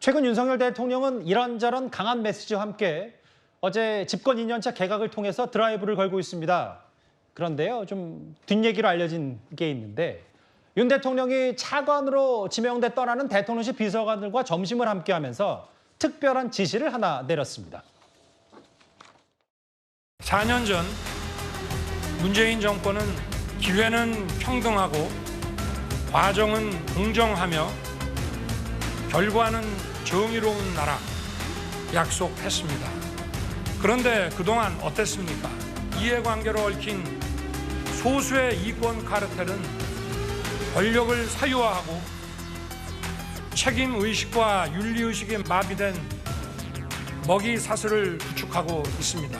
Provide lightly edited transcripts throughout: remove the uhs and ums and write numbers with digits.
최근 윤석열 대통령은 이런저런 강한 메시지와 함께 어제 집권 2년차 개각을 통해서 드라이브를 걸고 있습니다. 그런데요, 좀 뒷얘기로 알려진 게 있는데 윤 대통령이 차관으로 지명돼 떠나는 대통령실 비서관들과 점심을 함께하면서 특별한 지시를 하나 내렸습니다. 4년 전 문재인 정권은 기회는 평등하고 과정은 공정하며 결과는 정의로운 나라 약속했습니다. 그런데 그동안 어땠습니까? 이해관계로 얽힌 소수의 이권 카르텔은 권력을 사유화하고 책임의식과 윤리의식에 마비된 먹이 사슬을 구축하고 있습니다.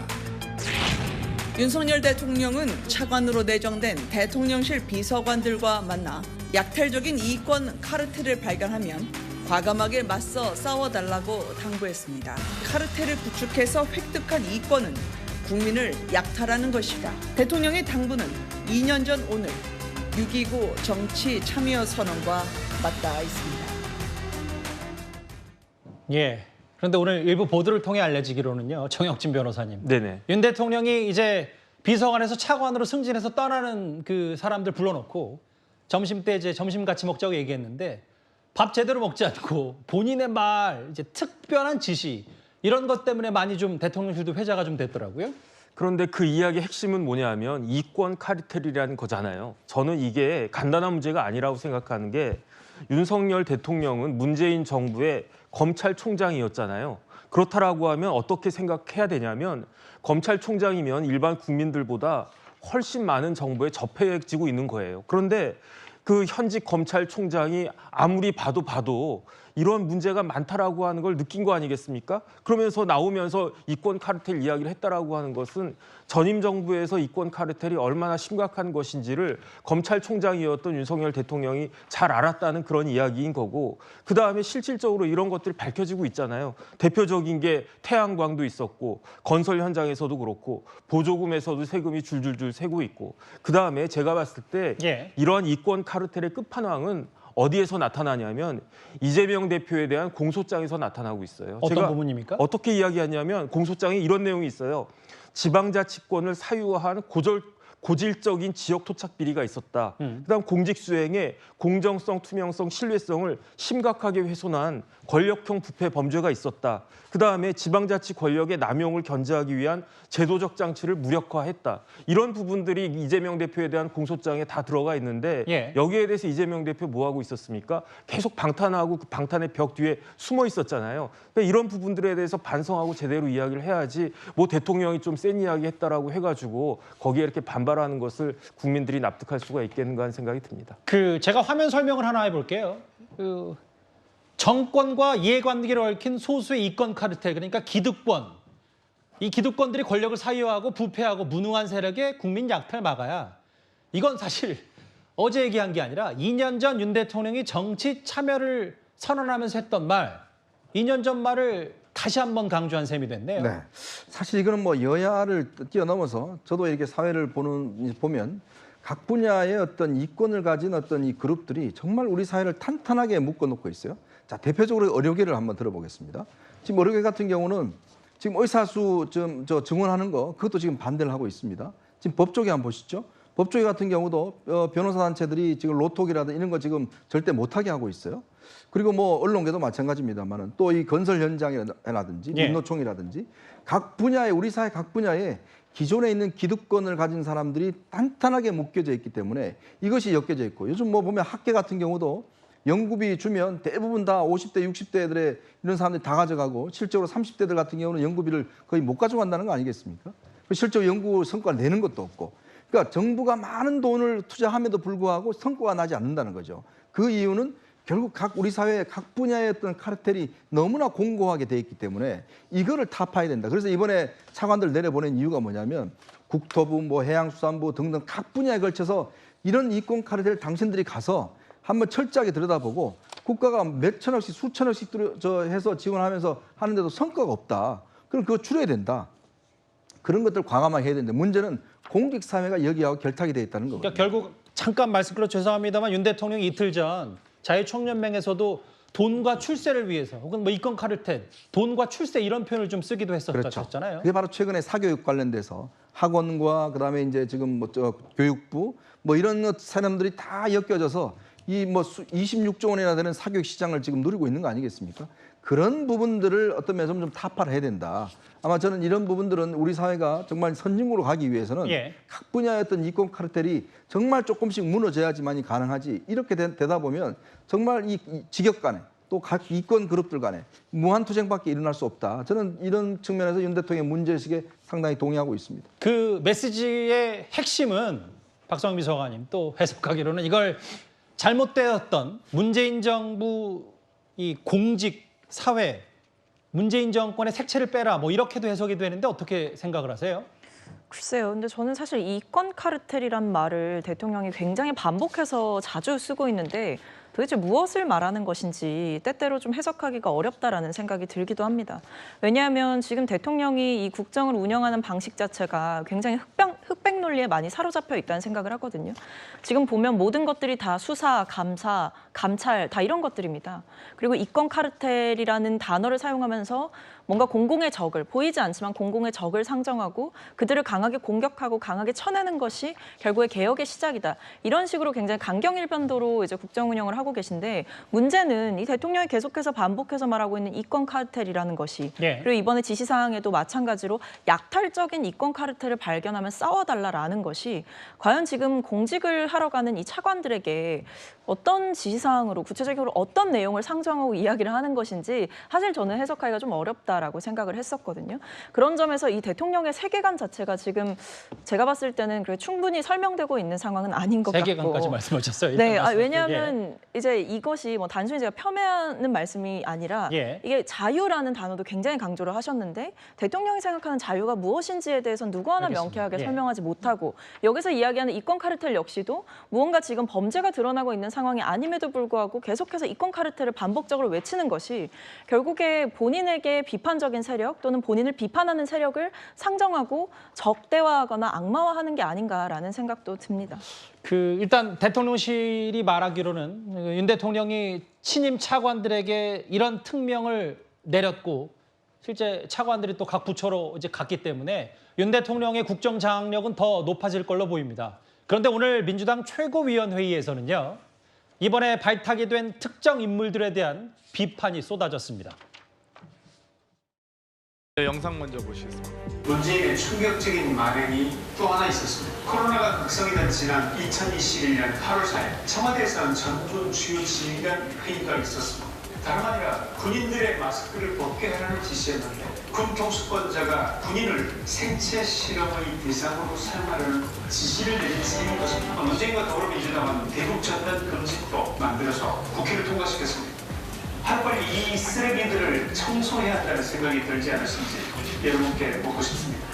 윤석열 대통령은 차관으로 내정된 대통령실 비서관들과 만나 약탈적인 이권 카르텔을 발견하면 과감하게 맞서 싸워달라고 당부했습니다. 카르텔을 구축해서 획득한 이권은 국민을 약탈하는 것이다. 대통령의 당부는 2년 전 오늘 6.29 정치 참여 선언과 맞닿아 있습니다. 예. 그런데 오늘 일부 보도를 통해 알려지기로는요, 정혁진 변호사님. 네네. 윤 대통령이 이제 비서관에서 차관으로 승진해서 떠나는 그 사람들 불러놓고 점심 때 이제 점심 같이 먹자고 얘기했는데 밥 제대로 먹지 않고 본인의 말, 이제 특별한 지시 이런 것 때문에 많이 좀 대통령실도 회자가 좀 됐더라고요. 그런데 그 이야기의 핵심은 뭐냐면 이권 카르텔이라는 거잖아요. 저는 이게 간단한 문제가 아니라고 생각하는 게 윤석열 대통령은 문재인 정부의 검찰총장이었잖아요. 그렇다라고 하면 어떻게 생각해야 되냐면 검찰총장이면 일반 국민들보다 훨씬 많은 정보에 접해지고 있는 거예요. 그런데 그 현직 검찰총장이 아무리 봐도 이런 문제가 많다라고 하는 걸 느낀 거 아니겠습니까? 그러면서 나오면서 이권 카르텔 이야기를 했다라고 하는 것은 전임 정부에서 이권 카르텔이 얼마나 심각한 것인지를 검찰총장이었던 윤석열 대통령이 잘 알았다는 그런 이야기인 거고, 그다음에 실질적으로 이런 것들이 밝혀지고 있잖아요. 대표적인 게 태양광도 있었고 건설 현장에서도 그렇고 보조금에서도 세금이 줄줄줄 새고 있고, 그다음에 제가 봤을 때 이러한 이권 카르텔의 끝판왕은 어디에서 나타나냐면 이재명 대표에 대한 공소장에서 나타나고 있어요. 어떤 제가 부분입니까? 어떻게 이야기하냐면 공소장에 이런 내용이 있어요. 지방자치권을 사유화한 고질적인 지역 토착 비리가 있었다. 그다음 공직수행에 공정성, 투명성, 신뢰성을 심각하게 훼손한 권력형 부패 범죄가 있었다. 그다음에 지방자치 권력의 남용을 견제하기 위한 제도적 장치를 무력화했다. 이런 부분들이 이재명 대표에 대한 공소장에 다 들어가 있는데 여기에 대해서 이재명 대표 뭐 하고 있었습니까? 계속 방탄하고 그 방탄의 벽 뒤에 숨어 있었잖아요. 그러니까 이런 부분들에 대해서 반성하고 제대로 이야기를 해야지 뭐 대통령이 좀 센 이야기 했다라고 해가지고 거기에 이렇게 반발하는 것을 국민들이 납득할 수가 있겠는가 하는 생각이 듭니다. 제가 화면 설명을 하나 해볼게요. 정권과 이해관계를 얽힌 소수의 이권 카르텔, 그러니까 기득권. 이 기득권들이 권력을 사유하고 부패하고 무능한 세력의 국민 약탈 막아야, 이건 사실 어제 얘기한 게 아니라 2년 전 윤 대통령이 정치 참여를 선언하면서 했던 말, 2년 전 말을 다시 한번 강조한 셈이 됐네요. 네, 사실 이거는 뭐 여야를 뛰어넘어서 저도 이렇게 사회를 보면 각 분야의 어떤 이권을 가진 어떤 이 그룹들이 정말 우리 사회를 탄탄하게 묶어놓고 있어요. 자, 대표적으로 의료계를 한번 들어보겠습니다. 지금 의료계 같은 경우는 지금 의사수 증원하는 거 그것도 지금 반대를 하고 있습니다. 지금 법조계 한번 보시죠. 법조계 같은 경우도 변호사 단체들이 지금 로톡이라든지 이런 거 지금 절대 못하게 하고 있어요. 그리고 뭐 언론계도 마찬가지입니다만은 또 이 건설 현장이라든지 민노총이라든지 각 분야에 우리 사회 각 분야에 기존에 있는 기득권을 가진 사람들이 탄탄하게 묶여져 있기 때문에 이것이 엮여져 있고, 요즘 뭐 보면 학계 같은 경우도 연구비 주면 대부분 다 50대, 60대들의 이런 사람들이 다 가져가고 실제로 30대들 같은 경우는 연구비를 거의 못 가져간다는 거 아니겠습니까? 실제로 연구 성과를 내는 것도 없고, 그러니까 정부가 많은 돈을 투자함에도 불구하고 성과가 나지 않는다는 거죠. 그 이유는 결국 각 우리 사회의 각 분야의 어떤 카르텔이 너무나 공고하게 돼 있기 때문에 이거를 타파해야 된다. 그래서 이번에 차관들 내려보낸 이유가 뭐냐면 국토부, 뭐 해양수산부 등등 각 분야에 걸쳐서 이런 이권 카르텔 당신들이 가서 한번 철저하게 들여다보고 국가가 몇 천억씩 수천억씩 해서 지원하면서 하는데도 성과가 없다. 그럼 그거 줄여야 된다. 그런 것들 과감하게 해야 되는데 문제는 공직사회가 여기하고 결탁이 돼 있다는 거거든요. 그러니까 결국 잠깐 말씀 끊어 죄송합니다만 윤 대통령이 이틀 전 자유총연맹에서도 돈과 출세를 위해서 혹은 뭐 이권 카르텔, 돈과 출세 이런 표현을 좀 쓰기도 했었잖아요. 그게 바로 최근에 사교육 관련돼서 학원과 그다음에 이제 지금 뭐 교육부 뭐 이런 사람들이 다 엮여져서 이 뭐 26조 원이나 되는 사교육 시장을 지금 누리고 있는 거 아니겠습니까? 그런 부분들을 어떤 면에서 좀 타파를 해야 된다. 아마 저는 이런 부분들은 우리 사회가 정말 선진국으로 가기 위해서는 예. 각 분야의 어떤 이권 카르텔이 정말 조금씩 무너져야지만이 가능하지. 이렇게 되다 보면 정말 이 직역 간에 또 각 이권 그룹들 간에 무한투쟁밖에 일어날 수 없다. 저는 이런 측면에서 윤 대통령의 문제의식에 상당히 동의하고 있습니다. 그 메시지의 핵심은 박성민 비서관님 또 해석하기로는 이걸 잘못되었던 문재인 정부 이 공직 사회 문재인 정권의 색채를 빼라 뭐 이렇게도 해석이 되는데 어떻게 생각을 하세요? 글쎄요. 근데 저는 사실 이권 카르텔이란 말을 대통령이 굉장히 반복해서 자주 쓰고 있는데 도대체 무엇을 말하는 것인지 때때로 좀 해석하기가 어렵다라는 생각이 들기도 합니다. 왜냐하면 지금 대통령이 이 국정을 운영하는 방식 자체가 굉장히 흑백 논리에 많이 사로잡혀 있다는 생각을 하거든요. 지금 보면 모든 것들이 다 수사, 감사, 감찰 다 이런 것들입니다. 그리고 이권 카르텔이라는 단어를 사용하면서 뭔가 공공의 적을, 보이지 않지만 공공의 적을 상정하고 그들을 강하게 공격하고 강하게 쳐내는 것이 결국에 개혁의 시작이다. 이런 식으로 굉장히 강경일변도로 이제 국정 운영을 하고 계신데 문제는 이 대통령이 계속해서 반복해서 말하고 있는 이권 카르텔이라는 것이 예. 그리고 이번에 지시사항에도 마찬가지로 약탈적인 이권 카르텔을 발견하면 싸워달라라는 것이 과연 지금 공직을 하러 가는 이 차관들에게 어떤 지시사항으로 구체적으로 어떤 내용을 상정하고 이야기를 하는 것인지 사실 저는 해석하기가 좀 어렵다라고 생각을 했었거든요. 그런 점에서 이 대통령의 세계관 자체가 지금 제가 봤을 때는 그래 충분히 설명되고 있는 상황은 아닌 것 같고. 세계관까지 말씀하셨어요. 네, 왜냐하면 이제 이것이 뭐 단순히 제가 폄훼하는 말씀이 아니라 예. 이게 자유라는 단어도 굉장히 강조를 하셨는데 대통령이 생각하는 자유가 무엇인지에 대해서는 누구 하나 알겠습니다. 명쾌하게 예. 설명하지 못하고 여기서 이야기하는 이권 카르텔 역시도 무언가 지금 범죄가 드러나고 있는 상황이 아님에도 불구하고 계속해서 이권 카르텔을 반복적으로 외치는 것이 결국에 본인에게 비판적인 세력 또는 본인을 비판하는 세력을 상정하고 적대화하거나 악마화하는 게 아닌가라는 생각도 듭니다. 그 일단 대통령실이 말하기로는 윤 대통령이 친임 차관들에게 이런 특명을 내렸고 실제 차관들이 또 각 부처로 이제 갔기 때문에 윤 대통령의 국정 장악력은 더 높아질 걸로 보입니다. 그런데 오늘 민주당 최고위원회의에서는요. 이번에 발탁이 된 특정 인물들에 대한 비판이 쏟아졌습니다. 영상 먼저 보시겠습니다. 문재인의 충격적인 말행이 또 하나 있었습니다. 코로나가 극성이던 지난 2021년 8월 4일 청와대에서는 전군 주요 지휘관 회의가 있었습니다. 다름 아니라 군인들의 마스크를 벗게 하라는 지시였는데 군 경수권자가 군인을 생체 실험의 대상으로 사용하려는 지시를 내린 셈인 것입니다. 문재인과 더불어민주당은 대북 전단 금지법 만들어서 국회를 통과시켰습니다. 하루빨리 이 쓰레기들을 청소해야 한다는 생각이 들지 않으신지 여러분께 묻고 싶습니다.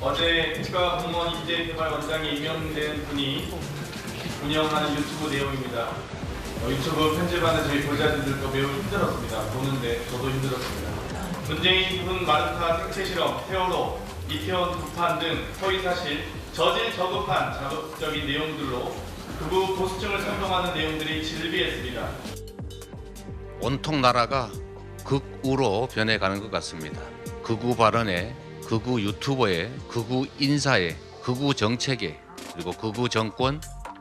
어제 국가공무원인재개발원장에 임명된 분이 운영하는 유튜브 내용입니다. 유튜브 편집하는 저희 보좌진들도 매우 힘들었습니다. 보는데 저도 힘들었습니다. 문재인 군 마르타 생체 실험, 세월호, 이태원 두판 등 허위사실, 저질 저급한 자극적인 내용들로 극우 보수층을 선동하는 내용들이 질비했습니다. 온통 나라가 극우로 변해가는 것 같습니다. 극우 발언에, 극우 유튜버에, 극우 인사에, 극우 정책에, 그리고 극우 정권,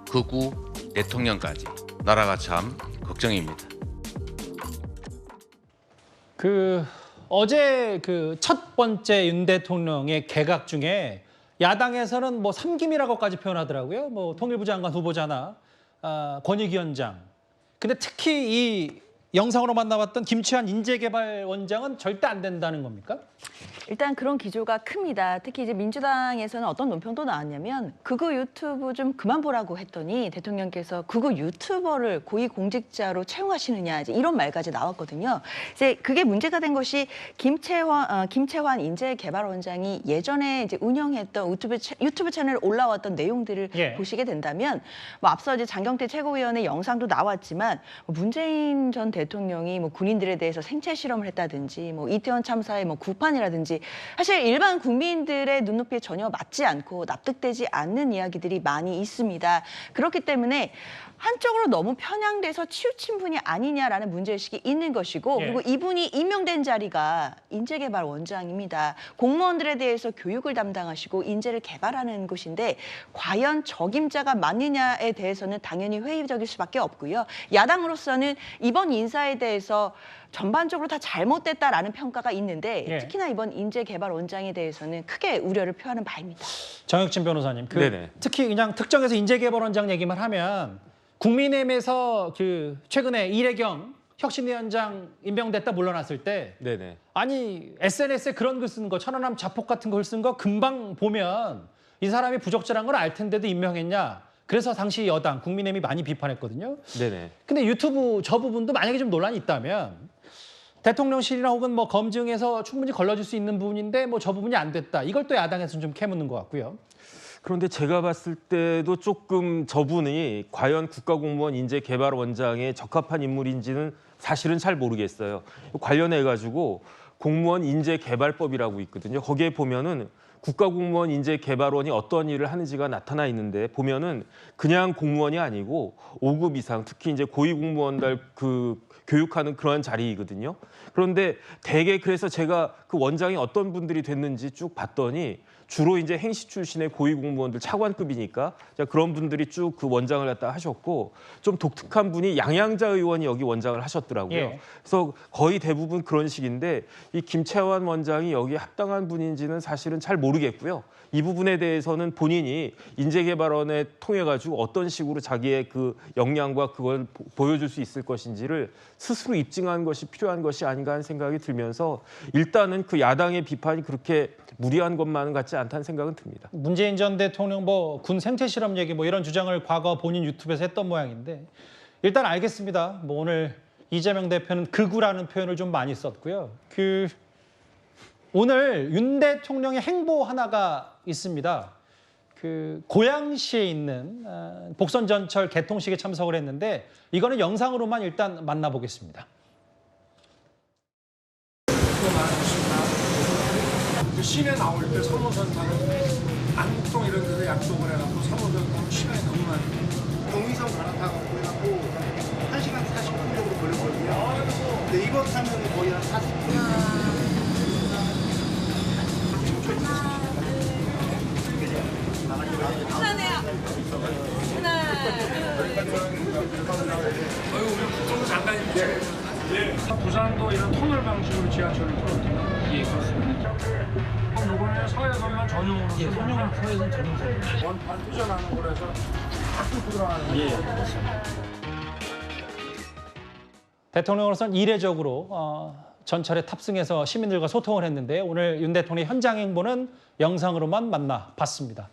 극우 대통령까지 나라가 참 걱정입니다. 어제 그 첫 번째 윤 대통령의 개각 중에 야당에서는 뭐 삼김이라고까지 표현하더라고요. 뭐 통일부 장관 후보자나 권익위원장. 근데 특히 이 영상으로 만나봤던 김치환 인재개발원장은 절대 안 된다는 겁니까? 일단 그런 기조가 큽니다. 특히 이제 민주당에서는 어떤 논평도 나왔냐면 극우 유튜브 좀 그만 보라고 했더니 대통령께서 극우 유튜버를 고위공직자로 채용하시느냐 이제 이런 말까지 나왔거든요. 이제 그게 문제가 된 것이 김채환 인재개발원장이 예전에 이제 운영했던 유튜브 채널에 올라왔던 내용들을 보시게 된다면 뭐 앞서 이제 장경태 최고위원의 영상도 나왔지만 문재인 전 대통령이 뭐 군인들에 대해서 생체 실험을 했다든지 뭐 이태원 참사의 뭐 구판이라든지 사실 일반 국민들의 눈높이에 전혀 맞지 않고 납득되지 않는 이야기들이 많이 있습니다. 그렇기 때문에 한쪽으로 너무 편향돼서 치우친 분이 아니냐라는 문제의식이 있는 것이고 예. 그리고 이분이 임명된 자리가 인재개발원장입니다. 공무원들에 대해서 교육을 담당하시고 인재를 개발하는 곳인데 과연 적임자가 맞느냐에 대해서는 당연히 회의적일 수밖에 없고요. 야당으로서는 이번 인사에 대해서 전반적으로 다 잘못됐다라는 평가가 있는데 예. 특히나 이번 인재개발원장에 대해서는 크게 우려를 표하는 바입니다. 정혁진 변호사님, 네네. 특히 그냥 특정해서 인재개발원장 얘기만 하면 국민의힘에서 최근에 이래경 혁신위원장 임명됐다 물러났을 때 네네. 아니 SNS에 그런 글 쓰는 거 천안함 자폭 같은 글 쓴 거 금방 보면 이 사람이 부적절한 걸 알 텐데도 임명했냐. 그래서 당시 여당 국민의힘이 많이 비판했거든요. 네네. 근데 유튜브 저 부분도 만약에 좀 논란이 있다면 대통령실이나 혹은 뭐 검증에서 충분히 걸러질 수 있는 부분인데 뭐 저 부분이 안 됐다. 이걸 또 야당에서는 좀 캐묻는 것 같고요. 그런데 제가 봤을 때도 조금 저분이 과연 국가공무원 인재개발원장에 적합한 인물인지는 사실은 잘 모르겠어요. 관련해 가지고 공무원 인재개발법이라고 있거든요. 거기에 보면은 국가공무원 인재개발원이 어떤 일을 하는지가 나타나 있는데 보면은 그냥 공무원이 아니고 5급 이상, 특히 이제 고위공무원들 교육하는 그런 자리이거든요. 그런데 대개 그래서 제가 그 원장이 어떤 분들이 됐는지 쭉 봤더니 주로 이제 행시 출신의 고위공무원들 차관급이니까 그런 분들이 쭉 그 원장을 갖다 하셨고 좀 독특한 분이 양양자 의원이 여기 원장을 하셨더라고요. 예. 그래서 거의 대부분 그런 식인데 이 김채환 원장이 여기에 합당한 분인지는 사실은 잘 모르겠고요. 이 부분에 대해서는 본인이 인재개발원에 통해 가지고 어떤 식으로 자기의 그 역량과 그걸 보여줄 수 있을 것인지를 스스로 입증한 것이 필요한 것이 아닌가 하는 생각이 들면서 일단은 그 야당의 비판이 그렇게 무리한 것만은 같지 않다는 생각은 듭니다. 문재인 전 대통령 뭐 군 생태 실험 얘기 뭐 이런 주장을 과거 본인 유튜브에서 했던 모양인데 일단 알겠습니다. 뭐 오늘 이재명 대표는 극우라는 표현을 좀 많이 썼고요. 오늘 윤 대통령의 행보 하나가 있습니다. 고양시에 있는 복선전철 개통식에 참석을 했는데 이거는 영상으로만 일단 만나보겠습니다. 시내 나올 때 3호선 타는 안국동 이런 데서 약속을 해갖고 3호선 타면 시간이 너무 많이 경의선 갈아타갖고 해갖고 1시간 40분 정도 걸렸거든요. 근데 이거 타면 거의 한 40분. 부산도 이런 터널 방식으로 지하철을 풀었거든요. 예, 그렇습니다. 그럼 이번에 서해선만 전용으로 쓰는 서해선 전용선. 원판 투전하는 거라서 자꾸 들어가는 거예요. 대통령으로서는 이례적으로 전철에 탑승해서 시민들과 소통을 했는데 오늘 윤 대통령의 현장 행보는 영상으로만 만나봤습니다.